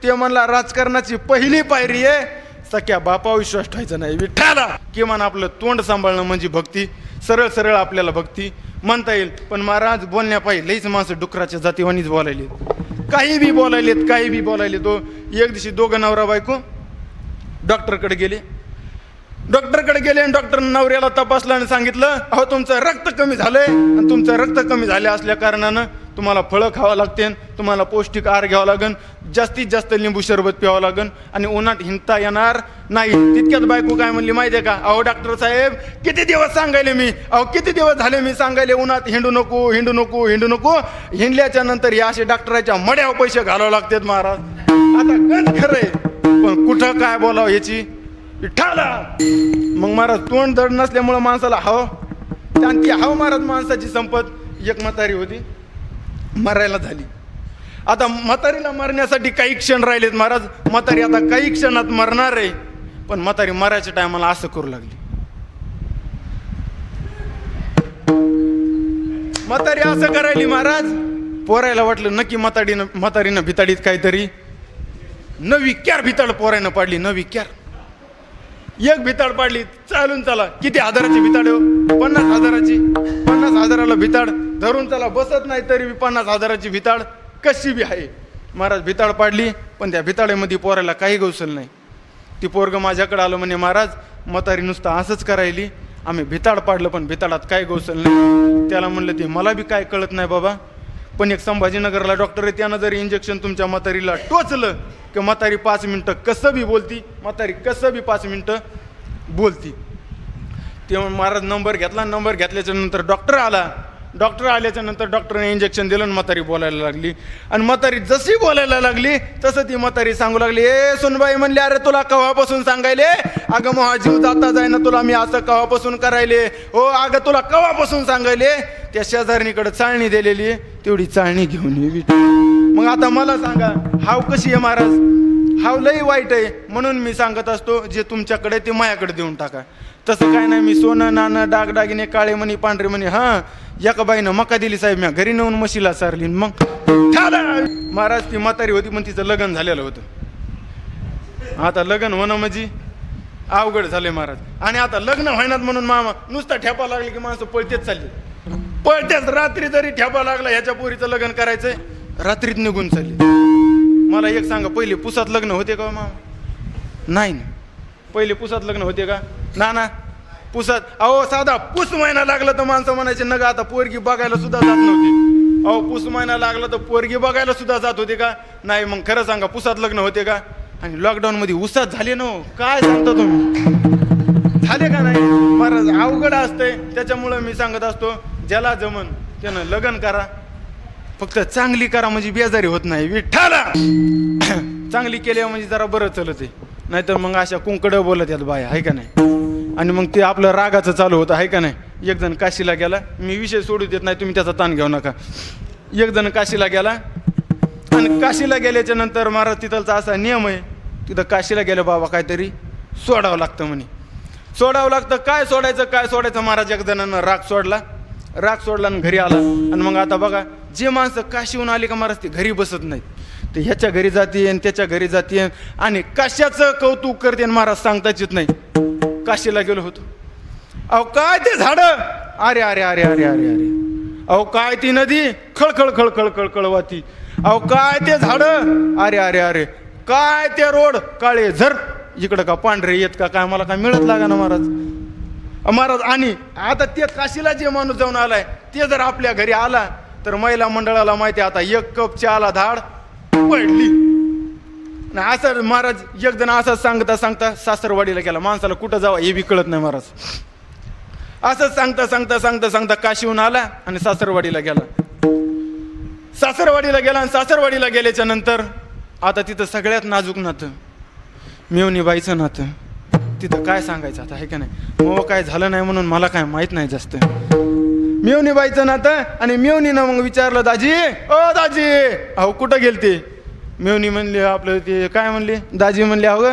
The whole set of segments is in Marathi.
ते म्हणला राजकारणाची पहिली पायरी आहे सख्या बापा विश्वास ठेवायचा नाही विठ्ठला. किमान आपलं तोंड सांभाळणं म्हणजे भक्ती. सरळ सरळ आपल्याला भक्ती म्हणता येईल. पण महाराज बोलण्या पाहिजे लईच माणसं डुकराच्या जातीवानीच बोलायले, काही बी बोलायलेत, काही बी बोलायले. तो एक दिवशी दोघं नवरा बायको डॉक्टरकडे गेले आणि डॉक्टर नवऱ्याला तपासलं आणि सांगितलं, अहो तुमचं रक्त कमी झालंय आणि तुमचं रक्त कमी झाले असल्या कारणानं तुम्हाला फळं खावं लागते, तुम्हाला पौष्टिक आहार घ्यावा लागेल, जास्तीत जास्त लिंबू सरबत प्यावं लागेल आणि उन्हात हिंडता येणार नाही. तितक्यात बायको काय म्हणली माहिती आहे का, अहो डॉक्टर साहेब किती दिवस सांगायले मी, अहो किती दिवस झाले मी सांगायले उन्हात हिंडू नको. हिंडल्याच्या नंतर या असे डॉक्टराच्या मड्यावर पैसे घालावं लागतात महाराज. आता गंज खरंय पण कुठं काय बोलावं याची विठ्ठला. मग महाराज तोंड दड नसल्यामुळं माणसाला आणि ती महाराज माणसाची संपत. एक म्हातारी होती, मरायला झाली. आता म्हातारीला मरण्यासाठी काही क्षण राहिलेत महाराज. म्हातारी आता काही क्षणात मरणार आहे, पण म्हातारी मरायच्या टायमाला असं करू लागली. म्हातारी असं करायली महाराज. पोरायला वाटलं नक्की म्हातारीनं भिताडीत काहीतरी नवी क्यार भिताड पोरायनं पाडली. नवी क्यार एक भिताड पाडली. चालून चला. किती हजाराची भिताड हो? 50,000ची. 50,000ला भिताड धरून चला. बसत नाही तरी 50,000ची भिताड कशी बी आहे. महाराज भिताड पाडली, पण त्या भिताड्यामध्ये पोरायला काही गवसल नाही. ती पोरगं माझ्याकडे आलं म्हणे, महाराज म्हातारी नुसतं असंच करायली, आम्ही भिताड पाडलं पण भिताडात काय गवसल नाही. त्याला म्हणलं ते मला बी काय कळत नाही बाबा, पण एक संभाजीनगरला डॉक्टर आहे, त्यानं जर इंजेक्शन तुमच्या म्हातारीला टोचलं की म्हातारी 5 मिनिटं कसं बी बोलती, म्हातारी कसं बी 5 मिनिटं बोलती. तेव्हा महाराज नंबर घेतला. नंबर घेतल्याच्या नंतर डॉक्टर आल्याच्या नंतर डॉक्टरने इंजेक्शन दिलं आणि म्हातारी बोलायला लागली. आणि म्हातारी जशी बोलायला लागली तसं ती म्हातारी सांगू लागली, ए सुनबाई म्हणली, अरे तुला कव्हापासून सांगायले, अगं मग जीव जाता जाय ना तुला मी असं कव्हापासून करायले, हो अगं तुला कव्हापासून सांगायले. त्या शेजारणीकडे चाळणी दिलेली, तेवढी चाळणी घेऊन ये. मग आता मला सांगा हाव कशी आहे महाराज. हाव लई वाईट आहे. म्हणून मी सांगत असतो जे तुमच्याकडे ते मायाकडे देऊन टाका. तसं काय नाही. मी सोनं नाणं डागडागिने काळे मणी पांढरे मणी एका बाईनं मका दिली साहेब, मी घरी नेऊन म्हशीला सारली. मग महाराज ती म्हातारी होती पण तिचं लग्न झालेलं होतं. आता लग्न होणं म्हणजे अवघड झाले महाराज. आणि आता लग्न व्हायनात म्हणून मामा नुसता ठेपा लागले की माणसं पळतेच चालली. पळतेच. रात्री जरी ठेपा लागला ह्याच्या पोरीचं लग्न करायचंय, रात्रीत निघून चालली. मला एक सांगा, पहिले पुसात लग्न होते का मामा? नाही ना. पहिले पुसात लग्न होते का? ना पुसात. अहो साधा पुस महिना लागला तर माणसं म्हणायचे नग आता पोरगी बघायला सुद्धा जात नव्हती. अहो पुस महिना लागला तर पोरगी बघायला सुद्धा जात होते का? नाही. मग खरं सांगा पुसात लग्न होते का? आणि लॉकडाऊन मध्ये उसात झाले ना, काय सांगता तुम्ही, झाले का नाही महाराज? अवघड असतंय. त्याच्यामुळं मी सांगत असतो ज्याला जमन त्यानं लग्न करा, फक्त चांगली करा म्हणजे बेजारी होत नाही विठ्ठला. चांगली केली म्हणजे जरा बरं चलत आहे, नाहीतर मग अशा कुंकडं बोलत यात बाया, आहे का नाही? आणि मग ते आपलं रागाचं चालू होतं, आहे का नाही? एक जण काशीला गेला, मी विषय सोडू देत नाही, तुम्ही त्याचा ताण घेऊ नका. एक जण काशीला गेला आणि काशीला गेल्याच्या नंतर महाराज तिथलचा असा नियम आहे, तिथं काशीला गेलं बाबा काहीतरी सोडावं लागतं म्हणे. सोडावं लागतं. काय सोडायचं महाराज एक जणांना राग सोडला आणि घरी आला. आणि मग आता बघा जे माणसं काशीहून आले का महाराज ते घरी बसत नाहीत, ते ह्याच्या घरी जाते आणि त्याच्या घरी जाते आणि कशाचं कौतुक करते महाराज सांगताच येत नाही. काशीला गेलो होतो. अहो काय ते झाड, अरे अरे अरे अरे अरे अरे, अहो काय ती नदी खळखळ वाहती, अहो काय ते झाड, अरे अरे अरे, काय ते रोड काळे झर, इकडं का पांढरे येत का काय, मला काय मिळत लागा ना महाराज. आणि आता ते काशीला जे माणूस जाऊन आलाय ते जर आपल्या घरी आला तर महिला मंडळाला माहिती आता 1 कप चहाला धाड पडली. असं महाराज एक जण असं सांगता सासरवाडीला गेला. माणसाला कुठं जावं हे बी कळत नाही महाराज. असंच सांगता काशीहून आला आणि सासरवाडीला गेला. आणि सासरवाडीला गेल्याच्या नंतर आता तिथं सगळ्यात नाजूक नातं मेवणी बाईचं नातं. तिथं काय सांगायचं आता, आहे का नाही? मग काय झालं नाही म्हणून मला काय माहित नाही जास्त. मेवणी बाईचं नातं. आणि मेवणीनं मग विचारलं, दाजी अहो कुठं गेलते? मेवणी म्हणली आपलं ते काय म्हणली, दाजी म्हणले अहो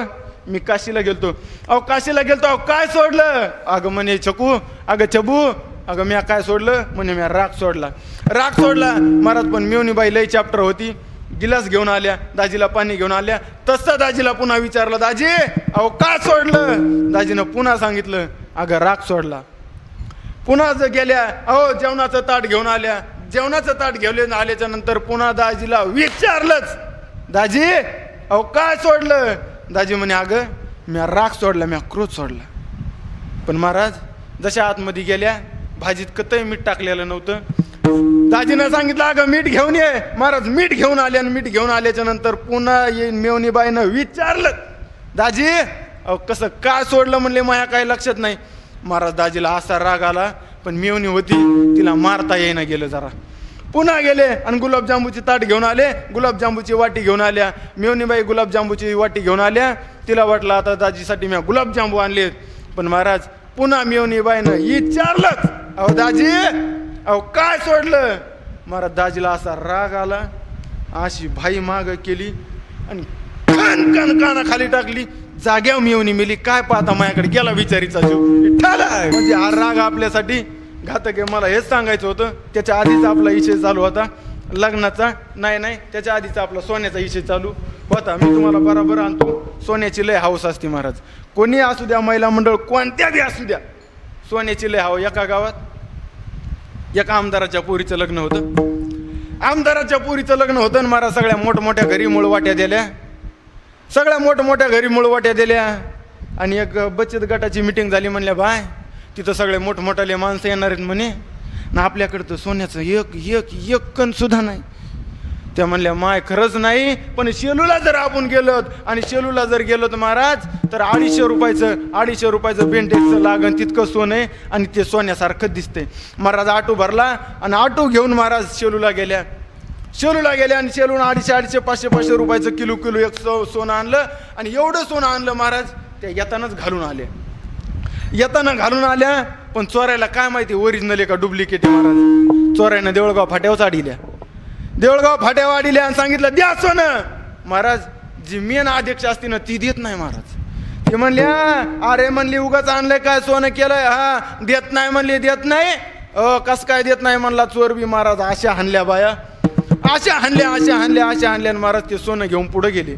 मी काशीला गेलतो. अहो काशीला गेलतो, अहो काय सोडलं? अगं म्हणे छकू, अगं छबू, अगं मी काय सोडलं? म्हणे मी राग सोडला. महाराज पण मेवणी बाई लई चॅप्टर होती. गिलास घेऊन आल्या, दाजीला पाणी घेऊन आल्या. तसं दाजीला पुन्हा विचारलं, दाजी अहो का सोडलं? दाजीनं पुन्हा सांगितलं, अगं राग सोडला. पुन्हा गेल्या, अहो जेवणाचं ताट घेऊन आल्या. जेवणाचं ताट घेऊन आल्याच्या नंतर पुन्हा दाजीला विचारलंच, दाजी अहो काय सोडलं? दाजी म्हणे, अगं मी राग सोडला, मी क्रोध सोडला. पण महाराज जशा आतमध्ये गेल्या, भाजीत कतही मीठ टाकलेलं नव्हतं. दाजीनं सांगितलं, अगं मीठ घेऊन ये. महाराज मीठ घेऊन आले आणि मीठ घेऊन आल्याच्या नंतर पुन्हा मेवणीबाईनं विचारलं, दाजी अहो कसं काय सोडलं? म्हणले माया काही लक्षात नाही. महाराज दाजीला असा राग आला, पण मेवणी होती तिला मारता येईना गेलं. जरा पुन्हा गेले आणि गुलाबजांबूची ताट घेऊन आले, गुलाबजांबूची वाटी घेऊन आल्या. मेवणीबाई गुलाबजांबूची वाटी घेऊन आल्या. तिला वाटलं आता दाजीसाठी मी गुलाबजांबू आणले. पण महाराज पुन्हा मेवणीबाईनं विचारलंच, अहो दाजी अहो काय सोडलं? महाराज दाजीला असा राग आला, अशी भाई माग केली आणि कानाखाली टाकली. जाग्यावर मेवणी मिली. काय पाहता माझ्याकडे गेला विचारीचा जीव. म्हणजे हा राग आपल्यासाठी घातक आहे. मला हेच सांगायचं होतं. त्याच्या आधीचा आपला विषय चालू होता लग्नाचा, नाही त्याच्या आधीचा आपला सोन्याचा विषय चालू होता. मी तुम्हाला बरोबर आणतो. सोन्याची लय हाऊस असते महाराज. कोणी असू द्या, महिला मंडळ कोणत्या बी असू द्या, सोन्याची लय हाव. एका गावात एका आमदाराच्या पोरीचं लग्न होतं. आमदाराच्या पोरीचं लग्न होतं आणि महाराज सगळ्या मोठमोठ्या घरी मूळ वाट्या दिल्या. सगळ्या मोठमोठ्या घरी मूळ वाट्या दिल्या आणि एक बचत गटाची मिटिंग झाली. म्हणल्या बाय तिथं सगळे मोठमोठाले माणसं येणार आहेत म्हणे ना, आपल्याकडं तर सोन्याचं एक कण सुद्धा नाही. त्या म्हणल्या माय खरंच नाही, पण शेलूला जर आपण गेलो आणि शेलूला जर गेलो तर महाराज तर 250 रुपयाचं बेंटेक्सचं लागन तितकं सोनं आहे आणि ते सोन्यासारखं दिसतंय. महाराज ऑटो भरला आणि ऑटो घेऊन महाराज शेलूला गेल्या आणि शेलून 250 500 रुपयाचं किलो एक सोनं आणलं आणि एवढं सोनं आणलं महाराज त्या येतानाच घालून आल्या. पण चोरायला काय माहिती ओरिजिनल आहे का डुप्लिकेट आहे. महाराज चोरायनं देऊळगाव फाट्यावर आडिल्या आणि सांगितलं द्या सोनं. महाराज जी मेन अध्यक्ष असते ना ती देत नाही. महाराज ते म्हणल्या, अरे म्हणली उगाच आणलंय काय सोनं केलंय? हा देत नाही म्हणली, देत नाही. कस काय देत नाही म्हणला चोर बी. महाराज अशा हाणल्या बाया, अशा हाणल्या महाराज ते सोनं घेऊन पुढे गेले.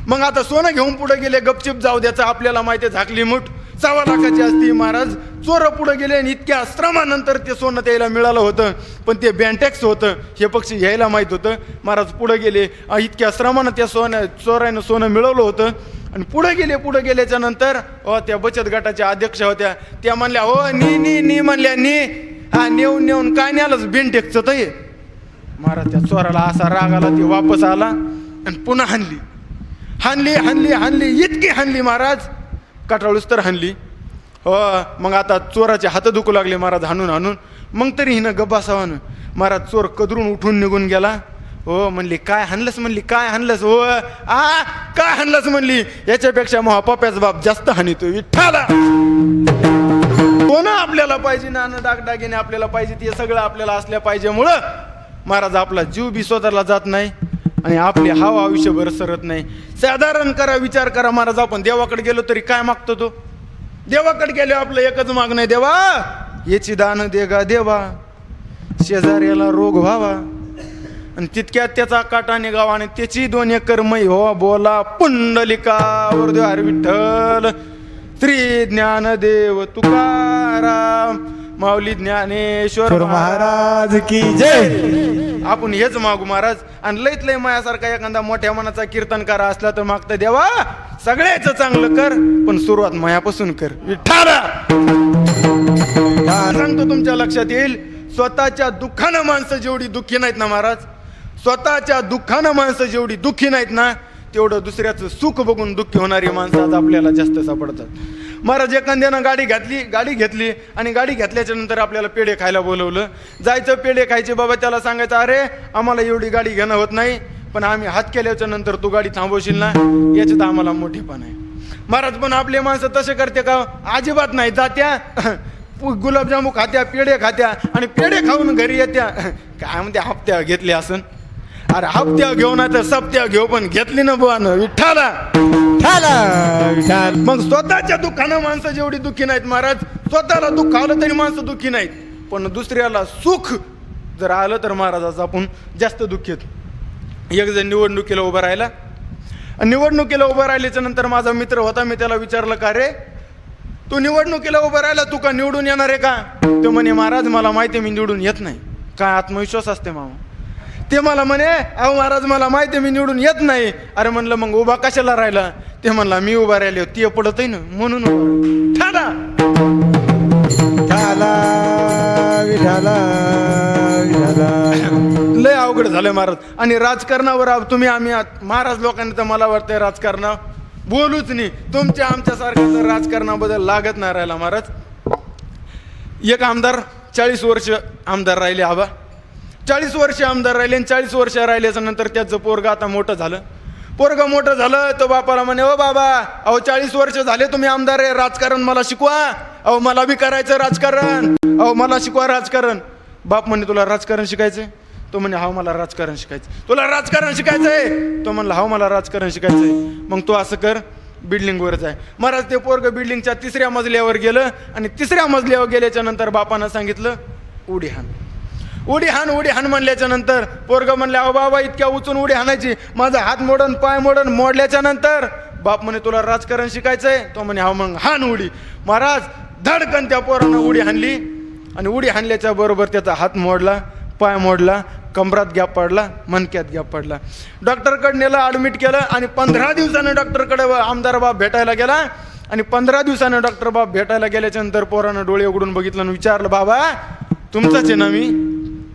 मग आता सोनं घेऊन पुढे गेले, गपचिप जाऊ द्याचं. आपल्याला माहिती झाकली मूठ 1.25 लाखाची असती. महाराज चोर पुढे गेले आणि इतक्या श्रमानंतर ते सोनं त्याला मिळालं होतं, पण ते बँटेक्स होतं हे पक्षी यायला माहीत होतं. महाराज पुढे गेले, इतक्या श्रमानं त्या चोरानं सोनं मिळवलं होतं आणि पुढे गेल्याच्या नंतर त्या बचत गटाच्या अध्यक्ष होत्या. त्या म्हणल्या, हो नी म्हणल्या, हा नेऊन काय न्यालंच बँटेक्सचं तर. महाराज त्या चोराला असा राग आला, ते वापस आला आणि पुन्हा हाणली इतकी हाणली महाराज, कटाळूस तर हाणली. मग आता चोराचे हात दुखू लागले महाराज हाणून. मग तरी हिनं गब्बासावानं महाराज चोर कदरून उठून निघून गेला. हो म्हणली काय हाणलंस? म्हणली काय हाणलंस? हो काय हाणलंस म्हणली, याच्यापेक्षा मग पप्याचा बाप जास्त हाणितो. विठ्ठला कोण आपल्याला पाहिजे, नाणं दागदागिने आपल्याला पाहिजे, ते सगळं आपल्याला असल्या पाहिजेमुळं महाराज आपला जीव बी स्वतःला जात नाही आणि आपले हाव आयुष्यभर सरत नाही. साधारण करा, विचार करा महाराज. आपण देवाकडे गेलो तरी काय मागतो? तो देवाकडे गेलो आपलं एकच मागणं आहे, देवा याची दान दे गा देवा, शेजाऱ्याला रोग व्हावा आणि तितक्यात त्याचा काटा निघावा आणि त्याची 2 एकर मै हो. बोला पुंडलिका हर विठ्ठल श्री ज्ञानदेव तुकाराम माऊली ज्ञानेश्वर महाराज की जय. आपण हेच मागू महाराज. आणि लईत लय मायासारखा एखादा मोठ्या मनाचा कीर्तनकार असला तर मागतं, देवा सगळ्याच चांगलं कर पण सुरुवात मायापासून कर. विठ्ठला सांगतो तुमच्या लक्षात येईल, स्वतःच्या दुःखानं माणसं जेवढी दुःखी नाहीत ना महाराज, स्वतःच्या दुःखानं माणसं जेवढी दुःखी नाहीत ना, तेवढं दुसऱ्याचं सुख बघून दुःखी होणारी माणसं आज आपल्याला जास्त सापडतात. महाराज एखाद्यानं गाडी घेतली आणि गाडी घेतल्याच्या नंतर आपल्याला पेढे खायला बोलवलं. जायचं पेढे खायचे. बाबा त्याला सांगायचं, अरे आम्हाला एवढी गाडी घेणं होत नाही, पण आम्ही हात केल्याच्या नंतर तू गाडी थांबवशील ना, याच्यात आम्हाला मोठेपण आहे. महाराज पण आपले माणसं तसे करते का? अजिबात नाही. जात्या गुलाबजामू खात्या, पेढे खात्या आणि पेढे खाऊन घरी येत्या. काय म्हणते हप्त्या घेतले असन? अरे हप्त्या घेऊ ना तर सप्त्या घेऊ, पण घेतली ना बुवानं. विठ्ठला मग स्वतःच्या दुःखानं माणसं जेवढी दुःखी नाहीत महाराज, स्वतःला दुःख आलं तरी माणसं दुःखी नाहीत, पण दुसऱ्याला सुख जर आलं तर महाराजाचं आपण जास्त दुःखी आहेत. एक जण निवडणुकीला उभा राहिला. निवडणुकीला उभं राहिल्याच्या नंतर माझा मित्र होता, मी त्याला विचारलं, का रे तू निवडणुकीला उभं राहिला, तू का निवडून येणार आहे का? तो म्हणे, महाराज मला माहिती आहे मी निवडून येत नाही. काय आत्मविश्वास असते मामा. ते मला म्हणे, अहो महाराज मला माहिती आहे मी निवडून येत नाही. अरे म्हणलं मग उभा कशाला राहिला? ते म्हणला मी उभा राहिले ते पडत आहे ना म्हणून उभा. ठाणा लय अवघड झालंय महाराज. आणि राजकारणावर तुम्ही आम्ही महाराज लोकांनी तर मला वाटतंय राजकारण बोलूच नाही. तुमच्या आमच्यासारखं तर राजकारणाबद्दल लागत नाही राहिला महाराज. एक आमदार 40 वर्ष आमदार राहिले. आबा 40 वर्ष आमदार राहिले आणि 40 वर्ष राहिल्याच्या नंतर त्याचं पोरगं आता मोठं झालं. पोरगं मोठं झालं तो बापाला म्हणे, ओ बाबा अहो 40 वर्ष झाले तुम्ही आमदार आहे, राजकारण मला शिकवा. अहो मला बी करायचं राजकारण, अहो मला शिकवा राजकारण. बाप म्हणे तुला राजकारण शिकायचंय? तो म्हणे हा मला राजकारण शिकायचं. तुला राजकारण शिकायचंय? तो म्हणला हा मला राजकारण शिकायचंय. मग तू असं कर, बिल्डिंगवरच आहे. महाराज ते पोरगं बिल्डिंगच्या 3ऱ्या मजल्यावर गेलं आणि 3ऱ्या मजल्यावर गेल्याच्या नंतर बापानं सांगितलं उडी हाण, उडी हाण, उडी हाण. म्हणल्याच्या नंतर पोरगं म्हणले, अहो बाबा इतक्या उचून उडी हाणायची? माझा हात मोडन पाय मोडन. मोडल्याच्या नंतर बाप म्हणे तुला राजकारण शिकायचंय? तो म्हणे हा मग हाण उडी. महाराज धडकन त्या पोरानं उडी हाणली आणि उडी हाणल्याच्या बरोबर त्याचा हात मोडला, पाय मोडला, कमरात गॅप पडला, मणक्यात गॅप पडला. डॉक्टरकडे नेलं, ॲडमिट केलं आणि 15 दिवसानं डॉक्टरकडे आमदार बाप भेटायला गेला. आणि 15 दिवसानं डॉक्टर बाप भेटायला गेल्याच्या नंतर पोरानं डोळे उघडून बघितलं आणि विचारलं, बाबा तुमचाच आहे ना मी?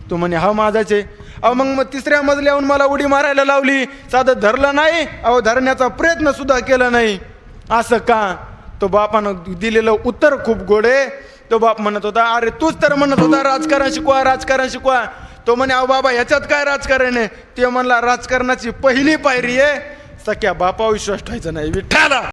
तो म्हणे हा माझाच आहे. अहो मग 3ऱ्या मजल्याहून मला उडी मारायला लावली, साधं धरलं नाही, अहो धरण्याचा प्रयत्न सुद्धा केला नाही. असं का? तो बापानं दिलेलं उत्तर खूप गोड आहे. तो बाप म्हणत होता, अरे तूच तर म्हणत होता राजकारण शिकवा, राजकारण शिकवा. तो म्हणे अहो बाबा ह्याच्यात काय राजकारण आहे? ते म्हणला राजकारणाची पहिली पायरी आहे सख्या बापावर विश्वास ठेवायचा नाही. विठ्ठला